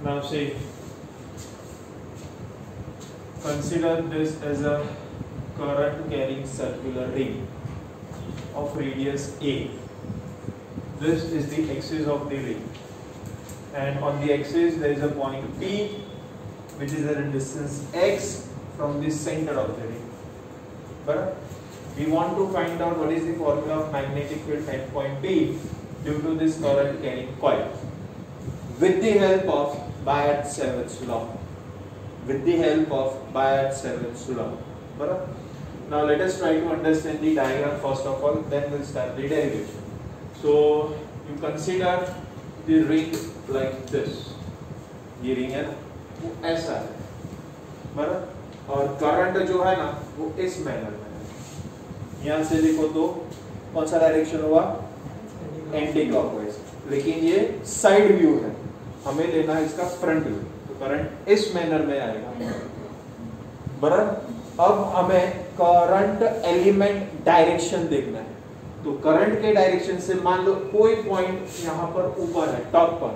Now see, consider this as a current carrying circular ring of radius A. This is the axis of the ring, and on the axis there is a point P which is at a distance x from the center of the ring. But we want to find out what is the formula of magnetic field at point P due to this current carrying coil with the help of Biot-Savart's law. With the help of Biot-Savart's law. But now let us try to understand the diagram first of all, then we'll start the derivation. So you consider the ring like this. ये ring है ना, वो ऐसा है, बराबर, और current जो है ना वो इस मैनर में है। यहाँ से देखो तो कौन सा डायरेक्शन हुआ, एंटी क्लॉकवाइज, लेकिन ये साइड व्यू है, हमें लेना है इसका फ्रंट व्यू, तो करंट इस मैनर में आएगा, बराबर। अब हमें करंट एलिमेंट डायरेक्शन देखना है, तो करंट के डायरेक्शन से मान लो कोई पॉइंट यहाँ पर ऊपर है टॉप पर,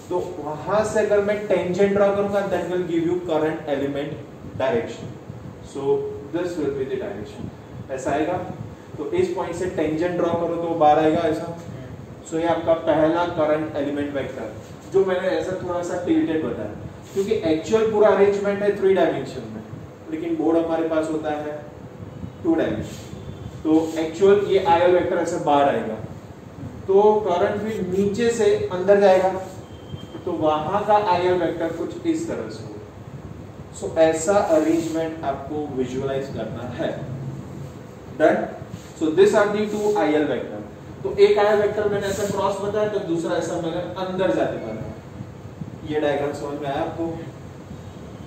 तो वहां से अगर मैं टेंजेंट ड्रॉ करूंगा that will give you current element direction. So this will be the direction, ऐसा आएगा। तो इस पॉइंट से टेंजेंट ड्रॉ करो तो बाहर आएगा ऐसा। सो ये आपका पहला करंट एलिमेंट वेक्टर, जो मैंने ऐसा थोड़ा सा टिल्टेड बताया, क्योंकि एक्चुअल पूरा अरेंजमेंट है 3 डायमेंशन में, लेकिन बोर्ड हमारे पास होता है 2 डायमेंशन, तो एक्चुअल ये आईएल वेक्टर ऐसे बाहर आएगा, तो करंट भी नीचे से अंदर जाएगा, तो वहां का आईएल वेक्टर कुछ इस तरह से होगा। सो ऐसा अरेंजमेंट आपको विजुअलाइज करना है। Done. So this are the 2 IL vector. तो एक आईएल वेक्टर मैंने ऐसा क्रॉस बताया, तो दूसरा ऐसा मैंने अंदर जाते बताया। ये डायग्राम समझ में आया आपको?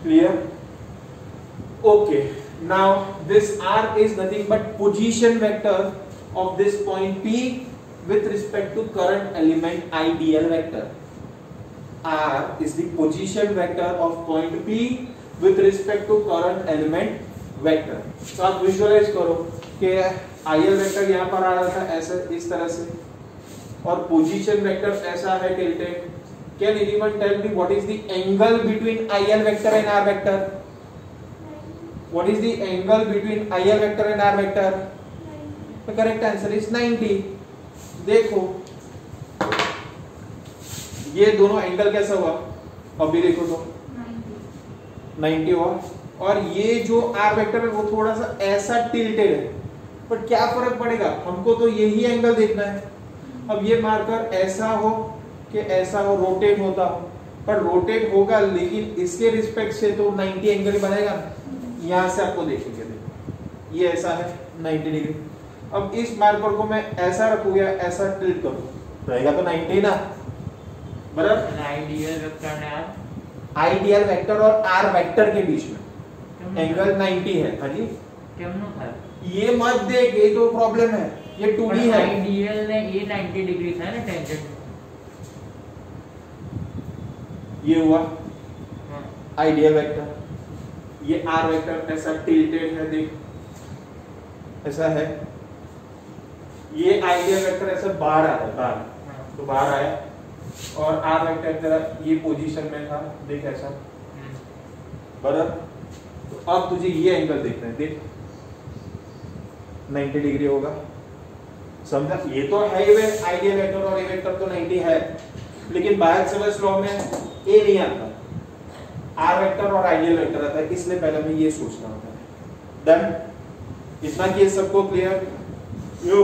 Clear? Okay, now this r is nothing but position vector of this point P with respect to current element ideal vector. R is the position vector of point P with respect to current element vector. तो आप visualise करो कि IL vector यहाँ पर आ रहा था ऐसे इस तरह से, और पोजीशन वेक्टर ऐसा है tilted. Can anyone tell me what is the angle between IL vector and R vector? What is the angle between IL vector and R vector? The correct answer is 90. देखो ये दोनों angle कैसा हुआ, अभी देखो तो 90 हुआ, और ये जो आर वेक्टर है वो थोड़ा सा ऐसा टिल्टेड है, पर क्या फर्क पड़ेगा, हमको तो यही एंगल देखना है। अब ये मार्कर ऐसा हो कि ऐसा हो, रोटेट होता हो, पर रोटेट होगा लेकिन इसके रिस्पेक्ट से तो 90 एंगल बनेगा। यहां से आपको देखेंगे, देखो ये ऐसा है 90 डिग्री। अब इस मार्कर को मैं ऐसा रखूं या ऐसा टिल्ट करूं, रहेगा तो 90 ना, बराबर। आइडियल वेक्टर है, आइडियल वेक्टर और आर वेक्टर के बीच में एंगल 90 है। हाँ जी, क्यों था? ये मत देख, ये तो प्रॉब्लम है, ये 2D है। आइडियल ने ये 90 डिग्री था ना टेंजेंट, ये हुआ आइडियल वेक्टर, ये आर वेक्टर ऐसा टिल्टेड है, देख ऐसा है। ये आइडियल वेक्टर ऐसा बाहर आ रहा है, बाहर, तो बाहर आया, और आर वेक्टर तेरा ये पोजीशन में था, देख ऐसा, बराबर। तो अब तुझे ये एंगल देखना है, देख 90 डिग्री होगा, समझा? ये तो है ही, आइडियल वेक्टर और ए वेक्टर तो 90 है, लेकिन बायट-सावर्ट्स लॉ में ए नहीं आता, आर वेक्टर और आइडियल वेक्टर आता है, इसलिए पहले हमें ये सोचना होता है। डन? इतना कि सबको clear? Yo,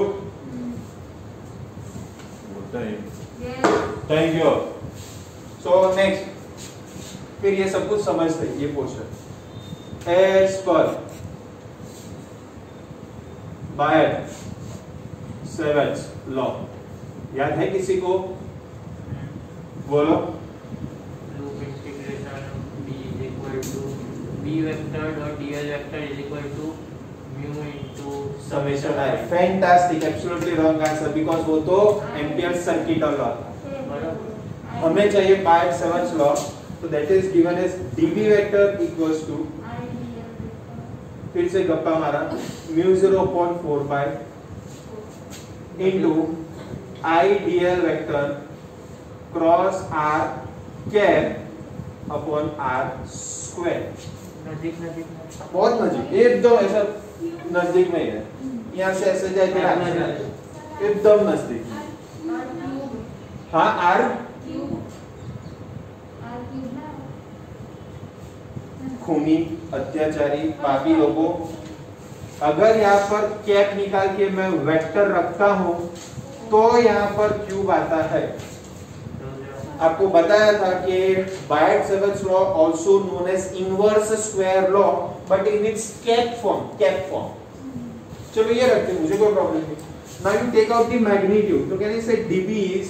thank you. So next, फिर ये सब कुछ समझते हैं, ये पोर्शन एज पर बायट-सावर्ट्स लॉ याद है किसी को? बोलो। Loop integration B is equal to B vector dot dl vector is equal to mu into summation है। Fantastic, absolutely wrong answer, because वो तो एम्पियर सर्किट लॉ था। हमें चाहिए बायट-सावर्ट्स लॉ, तो that is given as dB vector equals to, फिर से गप्पा मारा, mu 0.4 pi into I dl vector cross R cap upon R square. नजदीक बहुत नजदीक, एकदम ऐसा नजदीक में ही है, यहाँ से ऐसे जाएगा एकदम नजदीक। हाँ आर खूनी अत्याचारी पापी लोगों, अगर यहाँ पर कैप निकाल के मैं वेक्टर रखता हूं तो यहाँ पर क्यूब आता है। आपको बताया था कि Biot Savart's law also known as inverse square law but in its cap form. चलो ये रखते हैं, मुझे कोई प्रॉब्लम नहीं। Now you take out the magnitude, तो can you say dB is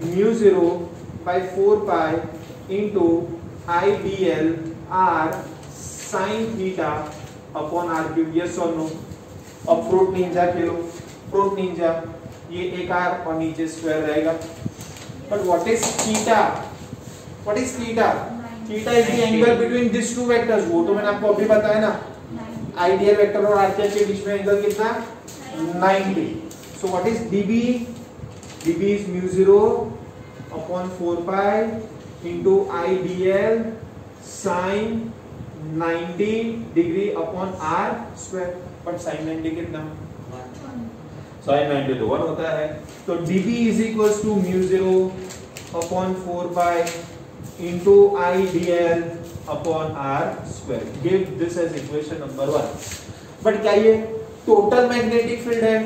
μ0 by 4 pi into IDL r sin theta upon r cube, yes or no? अब fruit Ninja खेलो, fruit Ninja, ये एक r और नीचे स्क्वायर रहेगा। But what is theta? What is theta? Theta is the angle between this two vectors. वो तो मैंने आपको अभी बताया ना, आइडियल वेक्टर और आर के बीच में एंगल कितना? 90। So what is dB? dB is μ0 upon 4 pi into IDL sin 90 degree upon r square। but sin 90 कितना? sin 90 तो 1 होता है। तो dB is equals to μ0 upon 4 pi into IDL upon r square। give this as equation number 1। but क्या ये total magnetic field है?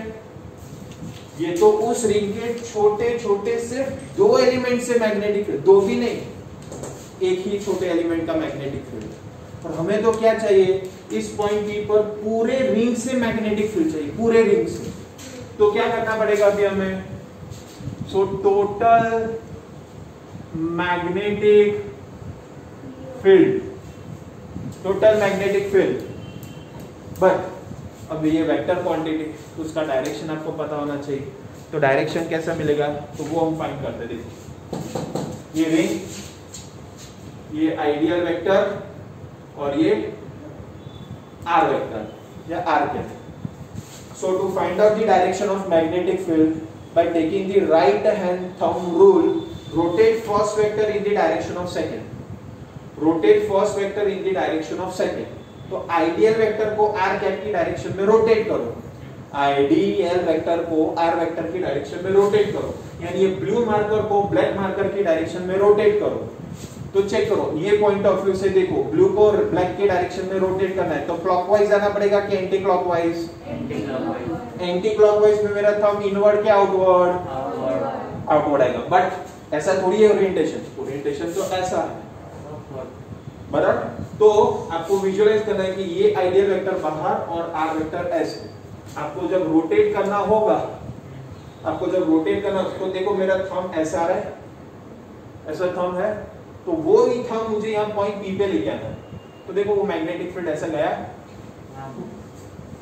ये तो उस रिंग के छोटे छोटे सिर्फ दो एलिमेंट से मैग्नेटिक फील्ड, दो भी नहीं, एक ही छोटे एलिमेंट का मैग्नेटिक फील्ड। और हमें तो क्या चाहिए, इस पॉइंट पी पर पूरे रिंग से मैग्नेटिक फील्ड चाहिए, पूरे रिंग से। तो क्या करना पड़ेगा अभी हमें? So total magnetic field, total magnetic field. But अब ये वेक्टर क्वांटिटी, तो उसका डायरेक्शन आपको पता होना चाहिए। तो डायरेक्शन कैसा मिलेगा, तो वो हम फाइंड करते हैं। देखो ये रिंग, ये आइडियल वेक्टर और ये आर वेक्टर या r cap. So to find out the direction of magnetic field by taking the right hand thumb rule, rotate first vector in the direction of second, rotate first vector in the direction of second. तो ideal vector को r cap की direction में rotate करो, ideal vector को r vector की direction में rotate करो, यानी ये ब्लू मार्कर को ब्लैक मार्कर की डायरेक्शन में रोटेट करो। तो चेक करो, ये पॉइंट ऑफ व्यू से देखो, ब्लू को ब्लैक के डायरेक्शन में रोटेट करना है तो क्लॉकवाइज जाना पड़ेगा कि एंटी क्लॉकवाइज? एंटी क्लॉकवाइज में मेरा थंब इनवर्ड के आउटवर्ड? आउटवर्ड आएगा। बट ऐसा थोड़ी है ओरिएंटेशन, ओरिएंटेशन तो ऐसा है, बराबर। तो आपको विजुअलाइज करना है कि ये आइडियल वेक्टर बाहर और आर वेक्टर ऐसे। आपको जब रोटेट करना होगा, आपको जब रोटेट करना, तो देखो मेरा थंब ऐसा है, ऐसा थंब है, तो वो ही थंब मुझे यहाँ पॉइंट पी पे लेके आना है। तो देखो वो मैग्नेटिक फील्ड ऐसा गया,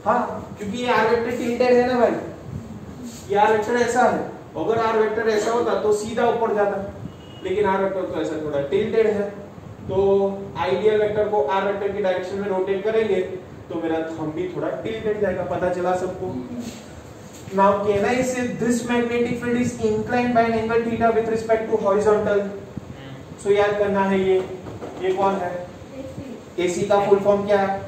हाँ, क्योंकि ये आर वेक्टर टिल्टेड है ना भाई, ये आर वेक्टर ऐसा है। अगर आर वेक्टर ऐसा होता तो सीधा ऊपर जाता, लेकिन आर वेक्टर तो ऐसा थोड़ा टिल्टेड है। तो आइडियल वेक्टर को आर वेक्टर की डायरेक्शन में रोटेट करेंगे तो मेरा थंब भी थोड़ा टिल्टेड जाएगा, पता चला सबको। Now can I say this magnetic field is inclined by an angle theta with respect to horizontal. So याद करना है ये कौन है? एसी का फुल फॉर्म क्या है?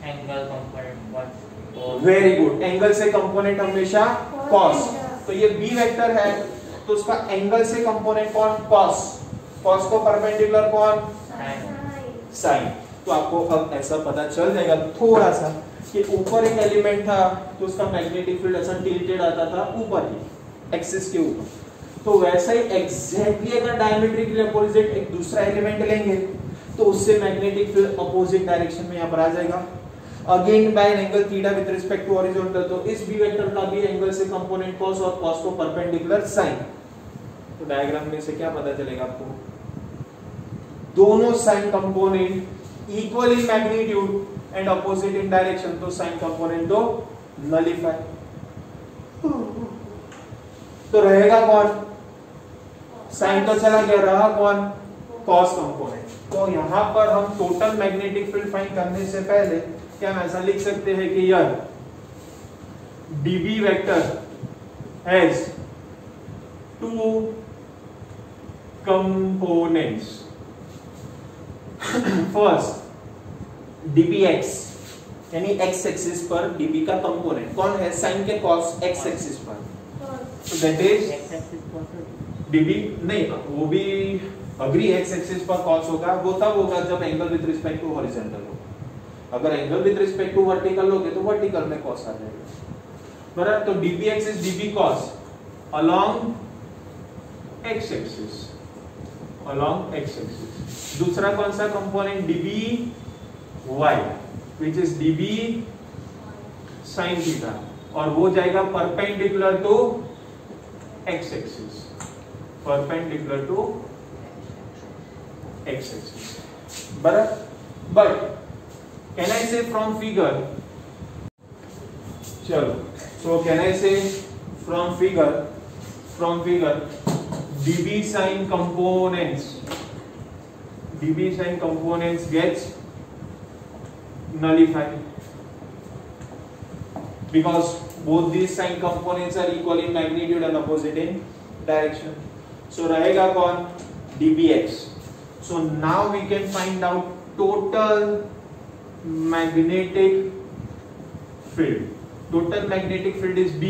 Angle component. Very good, angle से कंपोनेंट हमेशा cos। तो ये बी वेक्टर है तो उसका एंगल से कंपोनेंट कौन? cos। cos को परपेंडिकुलर कौन? साइन। तो आपको अब ऐसा पता चल जाएगा थोड़ा सा कि ऊपर एक एलिमेंट था तो उसका मैग्नेटिक फील्ड ऐसा टिल्टेड आता था ऊपर ही, एक्सिस के ऊपर। तो वैसा ही एग्जैक्टली अगर डायमेट्रिकली अपोजिट एक दूसरा एलिमेंट लेंगे तो उससे मैग्नेटिक फील्ड अपोजिट डायरेक्शन में यहाँ पर आ जाएगा, again by an angle theta with respect to horizontal. तो इस बी वेक्टर का भी एंगल से कंपोनेंट cos और cos को परपेंडिकुलर साइन। तो डायग्राम में से क्या पता चलेगा आपको? दोनों sine component equal in magnitude and opposite in direction, तो साइन कंपोनेंट तो नलिफाई। तो रहेगा कौन? साइन तो चला गया, रहा कौन? cos component. तो यहां पर हम टोटल मैग्नेटिक फील्ड फाइंड करने से पहले क्या हम ऐसा लिख सकते हैं कि यह dB vector has two components. First dbx यानी x एक्सिस पर db का कंपोनेंट कौन है, साइन के cos x एक्सिस पर, तो दैट इज db नहीं, वो भी अग्री x एक्सिस पर cos होगा, वो तब होगा जब angle with respect to horizontal हो। अगर angle with respect to vertical लोगे तो वर्टिकल में cos आ जाएगा, बराबर। तो dbx is db cos along x axis, along x axis. दूसरा कौन सा component, dby which is db sin theta, और वो जाएगा perpendicular to x axis, perpendicular to x axis, बराबर। But can I say from figure, चलो, so can I say from figure db sin components gets nullified because both these sine components are equal in magnitude and opposite in direction. So रहेगा कौन, dbx. So now we can find out total magnetic field. Total magnetic field is B,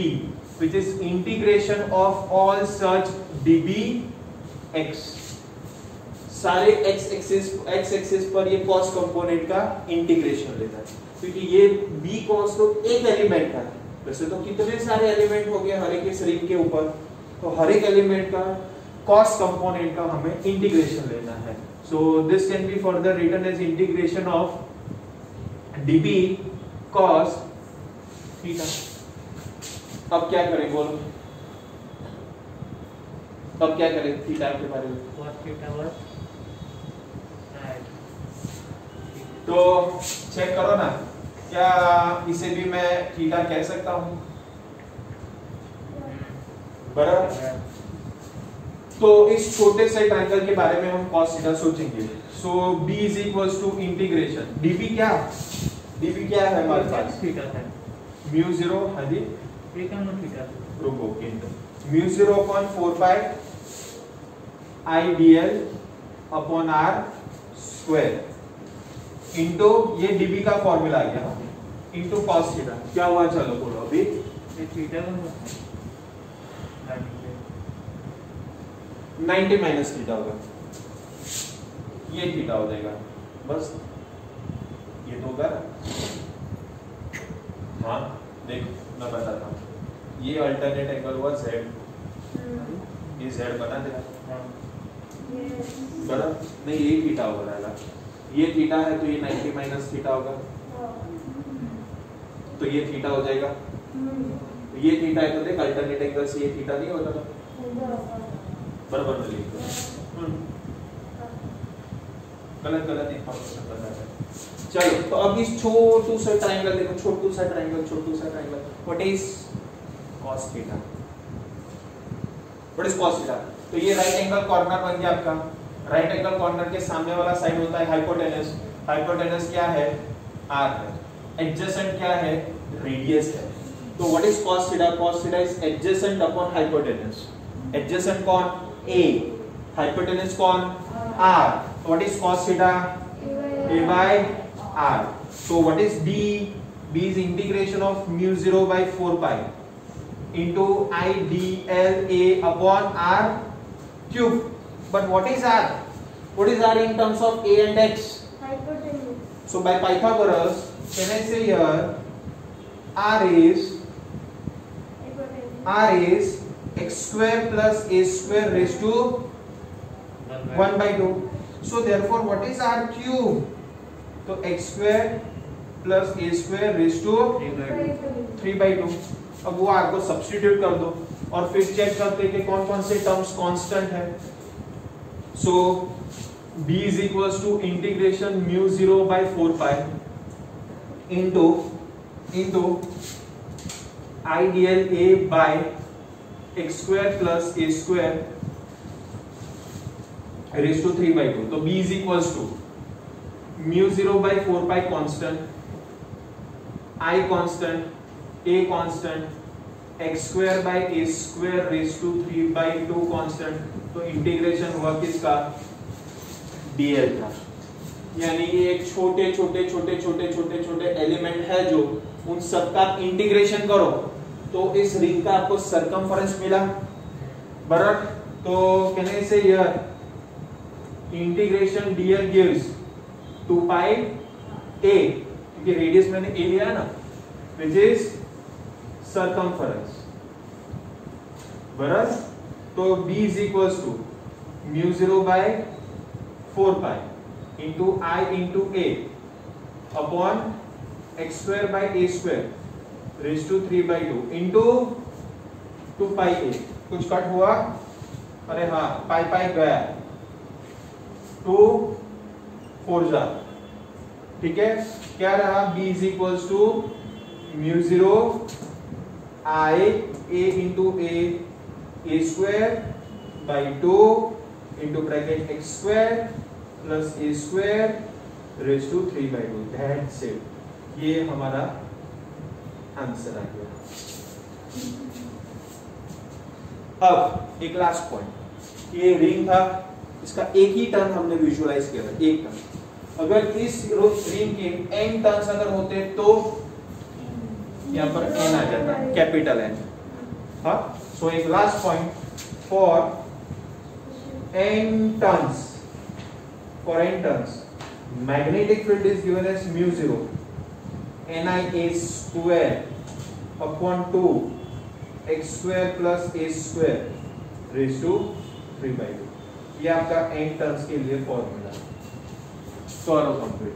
which is integration of all such dbx. सारे x axis पर ये cos component का integration लेता है, क्योंकि ये b cos तो एक एलिमेंट है, वैसे तो कितने सारे एलिमेंट हो गए हर एक इस रिंग के ऊपर, तो हर एक एलिमेंट का cos कंपोनेंट का हमें इंटीग्रेशन लेना है। So this can be further written as integration of db cos theta. अब क्या करें बोलो, अब क्या करें थीटा के बारे में, cos थीटा बस, तो चेक करो ना, क्या इसे भी मैं थीटा कह सकता हूं, बराबर। तो इस छोटे से ट्रायंगल के बारे में हम cos थीटा सोचेंगे। So b is equals to integration db क्या है हमारे पास, थीटा है म्यू 0, हाँ जी थीटा, रुको, म्यू 0 अपॉन 4 पाई idl upon r square into ये db का फॉर्मूला आ गया इनटू cos थीटा। क्या हुआ, चलो बोलो अभी, ये थीटा का 90 माइनस थीटा होगा, ये थीटा हो जाएगा, बस ये तो होगा। हाँ देखो मैं बताता हूँ, ये अल्टरनेट एंगल हुआ z, ये z बना देगा, बराबर नहीं, ये थीटा हो रहेगा, ये थीटा है तो ये 90 माइनस थीटा होगा, तो ये थीटा हो जाएगा, ये थीटा है तो देख अल्टरनेट एंगल से ये थीटा नहीं होता था, बराबर में लिख दो, गलत इंफॉर्मेशन बता है। चलो तो अब इस छोटू सा ट्रायंगल देखो, छोटू सा triangle, what is cos theta, what is cos theta. तो ये राइट एंगल कॉर्नर बन गया आपका, राइट एंगल कॉर्नर के सामने वाला साइड होता है हाइपोटेनस, हाइपोटेनस क्या है, r है, एडजेसेंट क्या है, रेडियस है। तो what is cos theta, cos theta is adjacent upon hypotenuse, adjacent कौन, a, हाइपोटेनस कौन, r, तो what is cos theta, a by r। so what is b, b is integration of mu 0 by 4 pi into idl a upon r cube, but what is r in terms of a and x, hypotenuse। so by Pythagoras can I say here r is x square plus a square raised to 1 by 2। so therefore what is r cube, तो x square plus a square raise to 3 by 2। अब वो r को substitute कर दो और फिर check करते हैं कि कौन कौन से टर्म्स कांस्टेंट है। So b is equals to integration mu 0 by 4 pi into idl a by x square plus a square raise to 3 by 2। तो b is equals to mu 0 by 4 pi constant, I constant, A constant, x square by a square raise to 3/2 constant, तो integration हुआ किसका, DL था। यानी ये एक छोटे छोटे छोटे छोटे छोटे छोटे एलिमेंट है जो उन सबका इंटीग्रेशन करो तो इस रिंग का आपको सरकमफरेंस मिला, बराबर। तो कहने से यह इंटीग्रेशन डीएल गिव्स 2 पाई ए, क्योंकि रेडियस मैंने ए लिया है ना, विच इज सरकमफरेंस, बराबर। तो b is equals to mu 0 by 4 pi into I into A upon x square by A square raise to 3/2 into 2 pi A. कुछ कट हुआ, अरे हाँ, पाई पाई गया, 2 4 जा, ठीक है। क्या रहा, b is equals to mu 0 I A into A square by 2 into bracket x square plus A square raise to 3/2। That's it, ये हमारा आंसर आ गया। अब एक लास्ट पॉइंट, ये रिंग था, इसका एक ही टर्न हमने विजुअलाइज किया था, एक टर्न। अगर इस रिंग के n टर्न्स अगर होते तो यहाँ पर n आ जाता, कैपिटल N। हाँ, सो एक last point, for n turns, magnetic field is given as mu 0 ni a square upon 2 x square plus A square raise to 3/2। ये आपका n टर्न्स के लिए फॉर्मूला। Solve complete.